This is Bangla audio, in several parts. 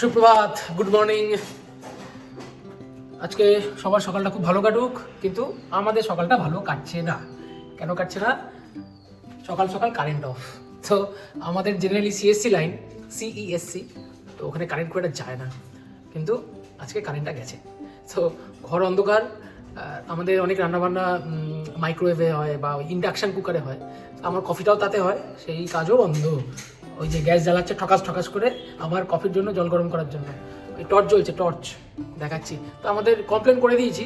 সুপ্রভাত, গুড মর্নিং। আজকে সবার সকালটা খুব ভালো কাটুক, কিন্তু আমাদের সকালটা ভালো কাটছে না। কেন কাটছে না? সকাল সকাল কারেন্ট অফ। তো আমাদের জেনারেলি সিএসসি লাইন, সিইএসসি, তো ওখানে কারেন্ট খুব একটা যায় না, কিন্তু আজকে কারেন্টটা গেছে। তো ঘর অন্ধকার। আমাদের অনেক রান্নাবান্না মাইক্রোওয়েভে হয় বা ইন্ডাকশান কুকারে হয়, আমার কফিটাও তাতে হয়, সেই কাজও বন্ধ। ওই যে গ্যাস জ্বালাচ্ছে ঠকাস ঠকাস করে আমার কফির জন্য, জল গরম করার জন্য। ওই টর্চ জ্বলছে, টর্চ দেখাচ্ছি। তো আমাদের কমপ্লেন করে দিয়েছি,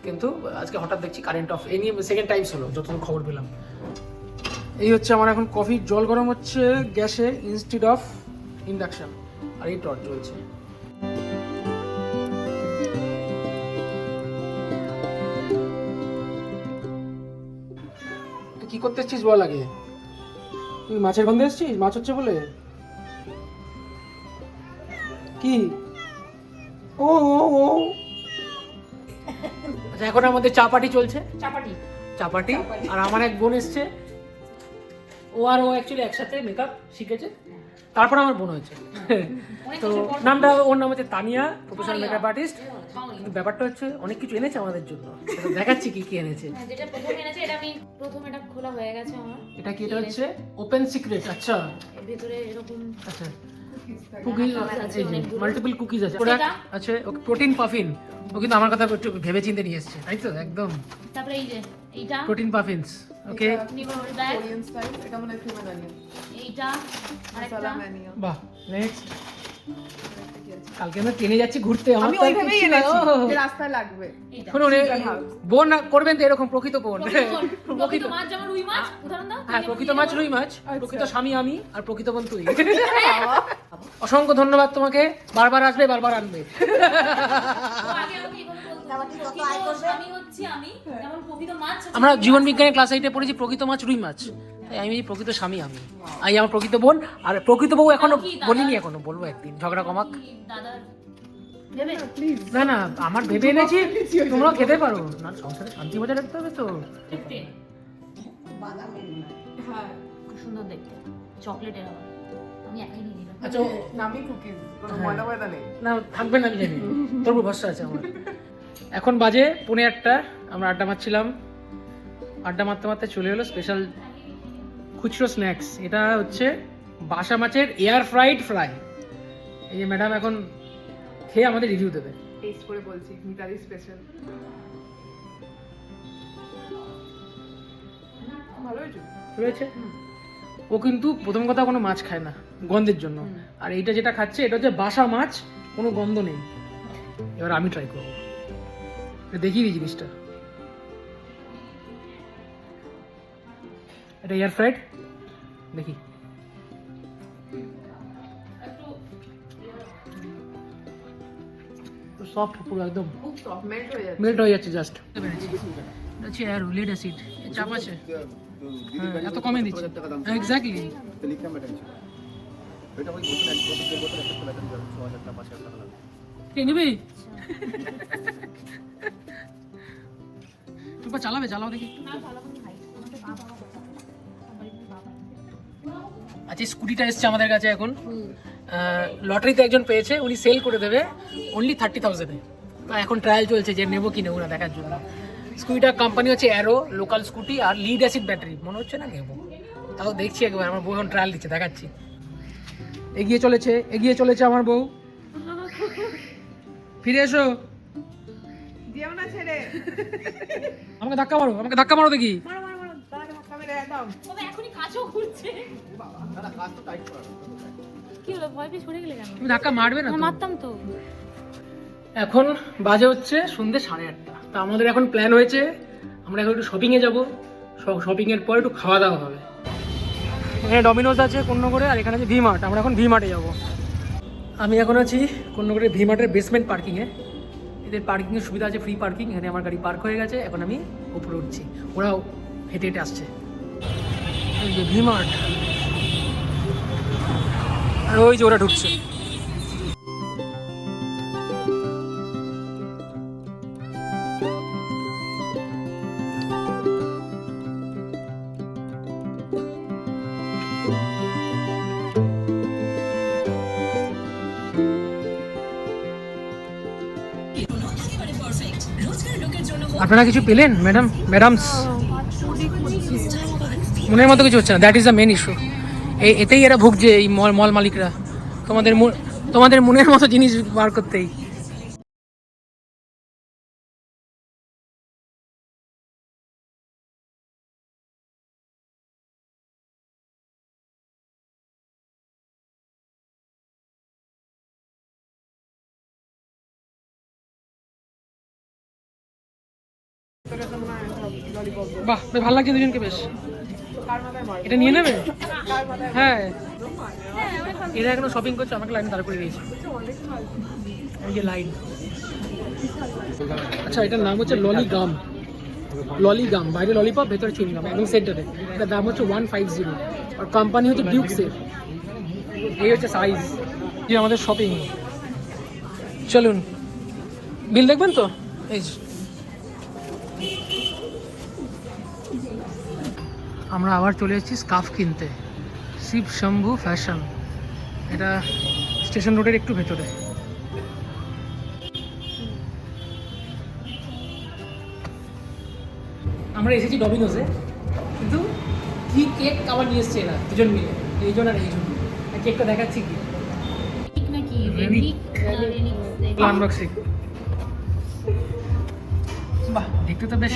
কিন্তু আজকে হঠাৎ দেখছি কারেন্ট অফ। এই নিয়ে সেকেন্ড টাইমস হলো যতদূর খবর পেলাম। এই হচ্ছে আমার এখন কফির জল গরম হচ্ছে গ্যাসে ইনস্টিড অফ ইন্ডাকশান, আর এই টর্চ জ্বলছে। তুই কি করতে এসছিস বল আগে? তুই মাছের গন্ধে এসছিস? মাছ হচ্ছে বলে কি? ও ও ও আচ্ছা, এখন আমাদের চা পার্টি চলছে। চাপাটি। আর আমার এক বোন এসছে, ও অ্যাকচুয়ালি একসাথে মেকআপ শিখেছে, তারপর আমার বোন হয়েছে। তো নামটা, ওর নাম হচ্ছে তানিয়া, প্রফেশনাল মেকআপ আর্টিস্ট। কিন্তু ব্যাপারটা হচ্ছে অনেক কিছু এনেছে আমাদের জন্য, দেখাচ্ছি কি কি এনেছে। যেটা প্রথম এনেছে, এটা আমি প্রথম এটা খোলা হয়ে গেছে আমার। এটা কি? এটা হচ্ছে ওপেন সিক্রেট। আচ্ছা, এর ভিতরে এরকম আচ্ছা, কুকিজ আছে, মাল্টিপল কুকিজ আছে। আচ্ছা, প্রোটিন পাফিন। ও কিন্তু আমার কথা একটু ভেবে চিন্তে নিয়ে এসেছে, তাই তো? একদম। তারপরে এই যে এইটা প্রোটিন পাফিনস। ওকে, নিমোরি ব্যাগ, কোরিয়ান স্টাইল, এটা মনে হয় ক্রিম অনিয়ন, এইটা আরেকটা মশলা ম্যানিয়া। বাহ, নেক্সট। কালকে আমরা ট্রেনে যাচ্ছি ঘুরতে, আমি ওইভাবেই এনেছি যে রাস্তায় লাগবে। এইটা শুনুন, বোন না করবেন তো এরকম প্রকৃত বোন। প্রকৃত মাছ যেমন রুই মাছ, উদাহরণ দাও। হ্যাঁ, প্রকৃত মাছ রুই মাছ, প্রকৃত স্বামী আমি, আর প্রকৃত বোন তুই। অসংখ্য ধন্যবাদ তোমাকে, বারবার আসবে, বারবার আনবে। আগে আমাকে এইভাবে বলতো, প্রকৃত স্বামী হচ্ছি আমি, যেমন প্রকৃত মাছ হচ্ছে আমরা জীবন বিজ্ঞানের ক্লাস 8-এ পড়েছি প্রকৃত মাছ রুই মাছ, তাই আমি প্রকৃত স্বামী আমি, আই আমার প্রকৃত বোন। আর প্রকৃত বউ এখনো বলিনি, এখনো বলবো একদিন, ঝগড়া কমাক। দাদা ভেবে প্লিজ না না, আমার ভেবে এনেছি, তোমরাও খেতে পারো না, সংসারে শান্তি বজায় রাখতে হবে তো। দেখতে হ্যাঁ খুব সুন্দর দেখতে, চকলেটের আবার। আমি একই নিয়ে নিলাম। আচ্ছা, নামি কুকিজ, কোনো হ্যাঁ। ময়দা ময়দা নেই। না থাকবে না, আমি জানি, তোর উপর ভরসা আছে আমার। এখন বাজে 1:45, আমরা আড্ডা মারছিলাম, আড্ডা মারতে মারতে চলে এলো স্পেশাল খুচরো স্ন্যাক্স। এটা হচ্ছে বাসা মাছের এয়ার ফ্রাইড ফ্রাই। এই যে ম্যাডাম এখন খেয়ে আমাদের রিভিউ দেবে। টেস্ট করে বলছি, মিতালি স্পেশাল। ভালো হয়েছে। রয়েছে। ও কিন্তু প্রথম কথা কোনো মাছ খায় না গন্ধের জন্য, আর এইটা যেটা খাচ্ছে এটা হচ্ছে বাসা মাছ, কোনো গন্ধ নেই। এবার আমি ট্রাই করবো, দেখিয়ে দিই জিনিসটা। এটা এয়ার ফ্রাইড, দেখি। সফট পুরো একদম খুব সফট মেল্ট হয়ে যাচ্ছে। মেল্ট হয়ে যাচ্ছে জাস্ট। আচ্ছা, আর লিড অ্যাসিড চাপ আছে, এত কমে দিচ্ছে। এক্স্যাক্টলি। কে নিবি? তুই চালাবে, চালাও দেখি। আচ্ছা, স্কুটিটা এসছে আমাদের কাছে এখন। লটারিতে একজন পেয়েছে, উনি সেল করে দেবে অনলি 30,000-এ। তো এখন ট্রায়াল চলছে যে নেবো কি নেবো না দেখার জন্য। স্কুটিটার কোম্পানি হচ্ছে অ্যারো, লোকাল স্কুটি, আর লিড অ্যাসিড ব্যাটারি। মনে হচ্ছে না নেবো, তাও দেখছি একবার। আমার বউ এখন ট্রায়াল দিচ্ছে, দেখাচ্ছি। এগিয়ে চলেছে আমার বউ। ফিরে এসো, যেও না ছেড়ে। আমাকে ধাক্কা মারো দেখি। মারো মারো মারো, দাঁড়াকে ধাক্কা মেরে একদম। তবে এখনই কাজও করছে। কি হলো, ভয় পেয়ে সরে গেলে কেন? তুমি ধাক্কা মারবে না তো? মারতাম তো। এখন বাজে হচ্ছে সন্ধ্যে 8:30। তা আমাদের এখন প্ল্যান হয়েছে, আমরা এখন একটু শপিংয়ে যাবো। শপিংয়ের পর একটু খাওয়া দাওয়া হবে। এখানে ডমিনোজ আছে কোন্নগরে, আর এখানে আছে ভি মার্ট। আমরা এখন ভি মার্টে যাবো। আমি এখন আছি কোন্নগরের ভি মার্টের বেসমেন্ট পার্কিংয়ে। এদের পার্কিংয়ের সুবিধা আছে, ফ্রি পার্কিং। এখানে আমার গাড়ি পার্ক হয়ে গেছে, এখন আমি উপরে উঠছি, ওরাও হেঁটে হেঁটে আসছে। এই যে ভি মার্ট, আর ওই যে ওরা ঢুকছে। আপনারা কিছু পেলেন ম্যাডামস? মনের মতো কিছু হচ্ছে না, that is the main issue. এতেই এরা ভুগছে, এই মল মালিকরা, তোমাদের মনের মতো জিনিস বার করতেই। বাহ, বেশ ভালো লাগছে দুজনকে, বেশ। এটা নিয়ে নেবে? হ্যাঁ, এরা এখনো শপিং করছে, আমাকে লাইনে দাঁড় করে দিয়েছে, এই যে লাইন। আচ্ছা, এটার নাম হচ্ছে ললিগাম, বাইরে ললিপপ, ভেতরে চুইংগাম, একদম সেন্টারে। এটার দাম হচ্ছে 150, আর কোম্পানি হচ্ছে ডিউকসের। এই হচ্ছে সাইজ। যে আমাদের শপিং, চলুন বিল দেখবেন তো। এই যে আমরা আবার চলে এসেছি স্কার্ফ কিনতে, শিব শম্ভু ফ্যাশন। এটা স্টেশন রোডের একটু ভেতরে। আমরা এসেছি ডমিনোসে, কিন্তু কি কেক আবার নিয়ে এসছে এরা দুজন মিলে, এইজন আর এইজন। কেকটা দেখাচ্ছি কি ঠিক নাকি রেনিক আনবক্সিং। বাহ, দেখতে তো বেশ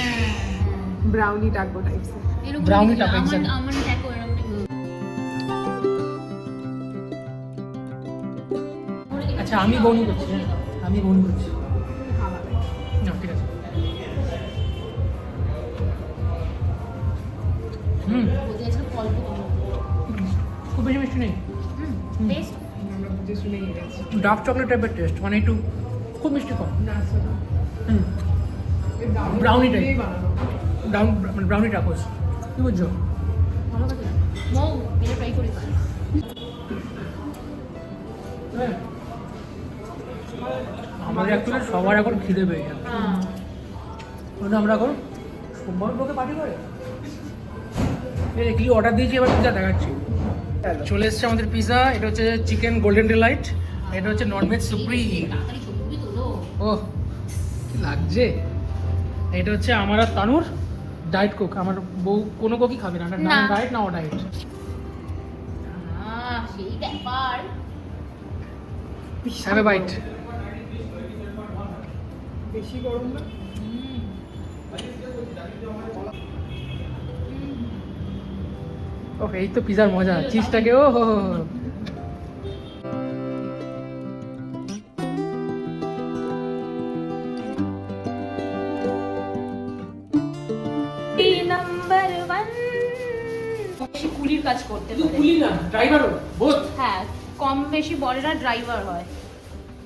ব্রাউনি টাকবো টাইপস। Brownie type, exactly. আমার দেখো এরকম আচ্ছা, আমি বউনি করছি, হ্যাঁ আমি বউনি করছি। না, ঠিক আছে। বলতে আছে অল্প খুব বেশি মিষ্টি নেই, টেস্ট আমরা বুঝে শুনে গেছি। ডার্ক চকলেট টাইপের টেস্ট, মানে একটু খুব মিষ্টি কম। না শোনো, ব্রাউনি টাইপ, দিয়েই বানানো। ব্রাউনি টাকোস, কি বুঝছো? ভালো লাগে মৌ এটা ট্রাই করি। হ্যাঁ, আমাদের অ্যাকচুয়ালি সবার এখন খিদে পেয়ে গেছে, কারণ আমরা এখন সোমবার লোকে পার্টি করে। কি অর্ডার দিয়েছি, এবার পিজা দেখাচ্ছি। চলে এসছে আমাদের পিজা। এটা হচ্ছে চিকেন গোল্ডেন ডিলাইট, এটা হচ্ছে ননভেজ সুপ্রিম। তাড়াতাড়ি ছবি তোলো। ওহ, কি লাগছে। এটা হচ্ছে আমার আর তানুর ডায়েট কোক। আমার বউ কোনো কোকই খাবে না, না। ডায়েট না ও ডায়েট। সেই ব্যাপার। Have a bite. বেশি গরম না? ওহ, এই তো পিজার মজা, চিজটাকে ও হো হো হো। নাম্বার 1 বেশি কুলির কাজ করতে শুধু পারে। কুলি না, ড্রাইভারও বোধ। হ্যাঁ, কম বেশি বড়রা ড্রাইভার হয়।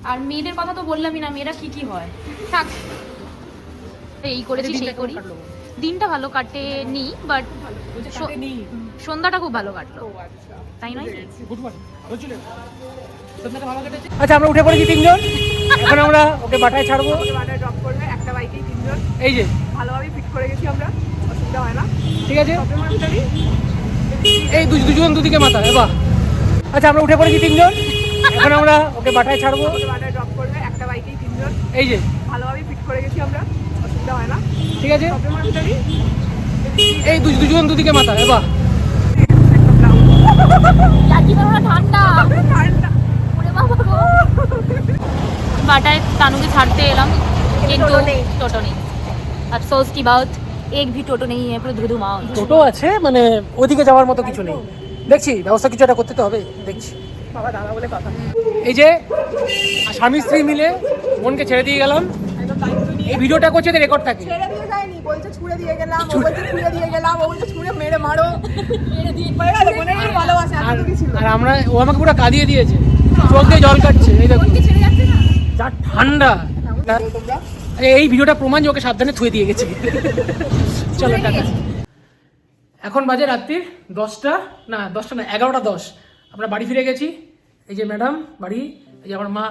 আর মেয়েদের কথা তো বললামই না, মেয়েরা কি হয়। থাক, এই করেছি সেই করি। দিনটা ভালো কাটেনি, বাট সন্ধ্যাটা খুব ভালো কাটলো, ও আচ্ছা। তাই নয়? আচ্ছা, আমরা উঠে পড়েছি তিনজন। এখন আমরা ওকে বাটায় ছাড়বো। আমাকে বাটায় ড্রপ করবে, একটা বাইকেই তিনজন। এই যে ভালোভাবে ফিট করে গেছি আমরা, অসুবিধা হয় না। ঠিক আছে, প্রবলেম আসলে এই দুজন দুদিকে মাথা এবার। আচ্ছা, আমরা উঠে পড়েছি তিনজন। এখন আমরা ওকে বাটায় ছাড়বো। আমাকে বাটায় ড্রপ করবে, একটা বাইকেই তিনজন। এই যে ভালোভাবে ফিট করে গেছি আমরা, অসুবিধা হয় না। ঠিক আছে, প্রবলেম আসলে এই দুজন দুদিকে মাথা এবার। লাকি বাবা ঠান্ডা। ওরে বাবা গো। বাটায় तानू के ছাড়তে এলাম, কিন্তু টোটো নেই। अफसोस की बात, एक भी टोटो नहीं है, पूरा धुधुमार। টোটো আছে, মানে ওদিকে যাওয়ার মতো কিছু নেই। দেখছি, ব্যবস্থা কিছু একটা করতে তো হবে, দেখছি। বাবা দাদা বলে কথা। এই যে স্বামী স্ত্রী মিলে বোনকে ছেড়ে দিয়ে গেলাম। একদম দায়িত্ব নিয়ে এই ভিডিওটা করছে রেকর্ড থাকে। ছেড়ে দিয়ে যায়নি, বলছে ছুঁড়ে দিয়ে গেলাম, ও বলছে ছুঁড়ে দিয়ে গেলাম, ও বলছে ছুঁড়ে মেরে মারো। মেরে দিয়ে হয়ে গেল, মনে হয় ভালোবাসা আর এতটুকু ছিল। আর আমরা, ও আমাকে পুরো কাঁদিয়ে দিয়েছে, চোখ দিয়ে জল কাটছে। এই দেখো ছেড়ে যাচ্ছে না যা ঠান্ডা। তোমরা। আরে, এই ভিডিওটা প্রমাণ যে ওকে সাবধানে থুয়ে দিয়ে গেছে। চলো টাটা। এখন বাজে রাত্রির 10টা না 11:10। আমরা বাড়ি ফিরে গেছি। এই যে ম্যাডাম বাড়ি, এই যে আমার মা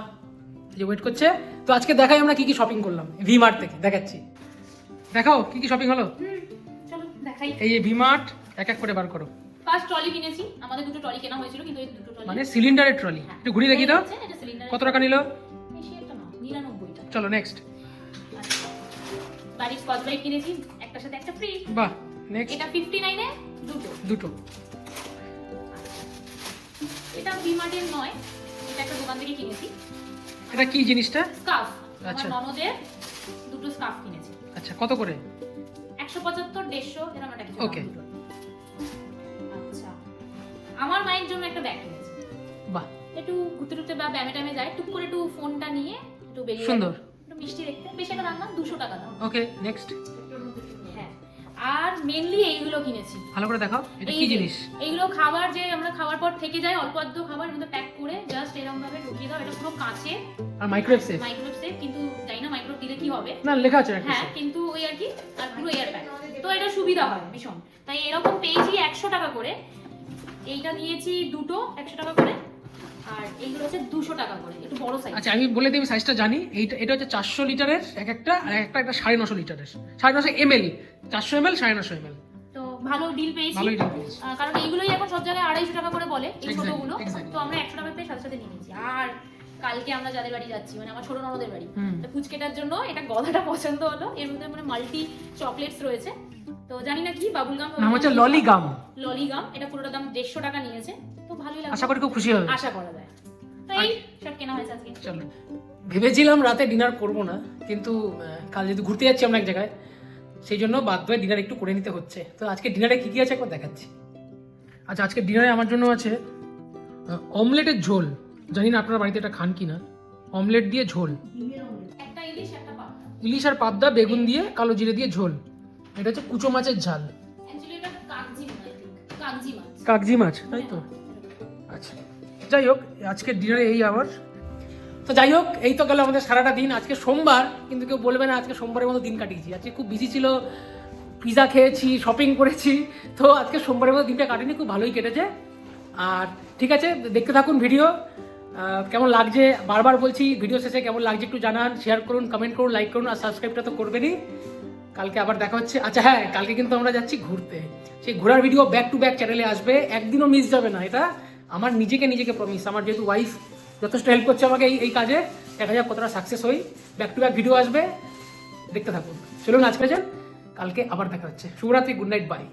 এই যে ওয়েট করছে। তো আজকে দেখাই আমরা কি কি শপিং করলাম ভি-মার্ট থেকে, দেখাচ্ছি। দেখাও কি কি শপিং হলো। চলো দেখাই। এই যে ভি-মার্ট, এক এক করে বার করো। ফার্স্ট ট্রলি কিনেছি, আমাদের দুটো ট্রলি কেনা হয়েছিল, কিন্তু এই দুটো ট্রলি মানে সিলিন্ডারের ট্রলি, একটু ঘুরিয়ে দেখি দাও এটা সিলিন্ডার কত টাকা নিল। বেশি একটা না, 99 টা। চলো নেক্সট। বাড়ির স্কচ ব্রাইট কিনেছি, একটার সাথে একটা ফ্রি। বাহ, নেক্সট এটা 59 এ দুটো। এটা ভিমার্টের নয়, এটা একটা দোকান থেকে কিনেছি। এটা কি জিনিসটা? স্কার্ফ। আচ্ছা। আমার ননদের দুটো স্কার্ফ কিনেছি। আচ্ছা, কত করে? 175 150 এরকম একটা কিছু। Okay. দুটো। আচ্ছা, আমার মায়ের জন্য একটা ব্যাগ কিনেছি। বাহ, একটু ঘুরতে ঘুরতে বা ব্যামে ট্যামে যায়, টুক করে একটু ফোনটা নিয়ে একটু বেরিয়ে সুন্দর। গেল। একটু মিষ্টি দেখতে, বেশি একটা দাম না, 200 টাকা দাম। ওকে, নেক্সট। হ্যাঁ, আর মেনলি এইগুলো কিনেছি। ভালো করে দেখাও, এটা এই কি যে, জিনিস? এইগুলো খাবার যে আমরা খাওয়ার পর থেকে যায়, অল্প আধটু খাবার এর মধ্যে প্যাক করে জাস্ট এরকম ভাবে ঢুকিয়ে দাও। এটা পুরো কাঁচে, আর মাইক্রোওয়েভ সেফ? মাইক্রোওয়েভ সেফ, কিন্তু জানি না মাইক্রোওয়েভ দিলে কি হবে। না, লেখা আছে একটা। হ্যাঁ, কিন্তু ওই আর কি, আর পুরো এয়ার প্যাক, তো এটা সুবিধা হয় ভীষণ। তাই এরকম পেয়েছি 100 টাকা করে। এইটা নিয়েছি দুটো 100 টাকা করে, আর এইগুলো হচ্ছে 200 টাকা করে, একটু বড় সাইজ। আচ্ছা, আমি বলে দিই, আমি সাইজটা জানি। এটা হচ্ছে 400 লিটারের এক একটা, আর একটা 950 লিটারের, 950 ml, 400 ml, 950 ml। তো ভালো ডিল পেয়েছি। ভালোই deal পেয়েছি। কারণ এইগুলোই এখন সব জায়গায় 250 টাকা করে বলে, এই Exactly, ছোটগুলো। exactly. তো আমরা 100 টাকা পেয়ে সাথে সাথে নিয়ে নিয়েছি। আর কালকে আমরা যাদের বাড়ি যাচ্ছি, মানে আমার ছোট ননদের বাড়ি, তো পুচকেটার জন্য এটা গধাটা পছন্দ হলো। এর মধ্যে মানে মাল্টি চকলেটস রয়েছে, তো জানি না কি, বাবুল গাম নাম হচ্ছে ললিগাম। ললিগাম। এটা পুরোটা দাম 150 টাকা নিয়েছে, তো ভালোই লাগছে। আশা করি খুব খুশি হবে। আশা করা যায়। তো এই সব কেনা হয়েছে আজকে। চলো, ভেবেছিলাম রাতে ডিনার করব না, কিন্তু কাল যেহেতু ঘুরতে যাচ্ছি আমরা এক জায়গায়, সেই জন্য বাধ্য হয়ে ডিনার একটু করে নিতে হচ্ছে। তো আজকে ডিনারে কি কি আছে একবার দেখাচ্ছি। আচ্ছা, আজকে ডিনারে আমার জন্য আছে অমলেটের ঝোল। জানি না আপনারা বাড়িতে এটা খান কি না। অমলেট দিয়ে ঝোল, একটা ইলিশ, একটা পাবদা। ইলিশ আর পাবদা, বেগুন দিয়ে, কালো জিরে দিয়ে ঝোল। এটা হচ্ছে কুচো মাছের ঝাল। অ্যাকচুয়ালি এটা কাগজি মাছ, কাগজি মাছ। কাগজি মাছ, তাই তো? আচ্ছা, যাই হোক, আজকে ডিনারে এই আবার। তো যাই হোক, এই তো গেল আমাদের সারাটা দিন। আজকে সোমবার, কিন্তু কেউ বলবে না আজকে সোমবারের মতো দিন কাটিয়েছি। আজকে খুব বিজি ছিল, পিৎজা খেয়েছি, শপিং করেছি, তো আজকে সোমবারের মতো দিনটা কাটেনি, খুব ভালোই কেটেছে। আর ঠিক আছে, দেখতে থাকুন ভিডিও। কেমন লাগছে বারবার বলছি, ভিডিও শেষে কেমন লাগছে একটু জানান, শেয়ার করুন, কমেন্ট করুন, লাইক করুন, আর সাবস্ক্রাইবটা তো করবেনই। কালকে আবার দেখা হচ্ছে। আচ্ছা হ্যাঁ, কালকে কিন্তু আমরা যাচ্ছি ঘুরতে। সেই ঘোরার ভিডিও ব্যাক টু ব্যাক চ্যানেলে আসবে, একদিনও মিস যাবে না। এটা আমার নিজেকে প্রমিস। আমার যেহেতু ওয়াইফ যথেষ্ট হেল্প করছে আমাকে এই কাজে, দেখা যাক কতটা সাকসেস হই। ব্যাক টু ব্যাক ভিডিও আসবে, দেখতে থাকুন। চলুন আজকে যান, কালকে আবার দেখা হচ্ছে। শুভরাত্রি, গুড নাইট, বাই।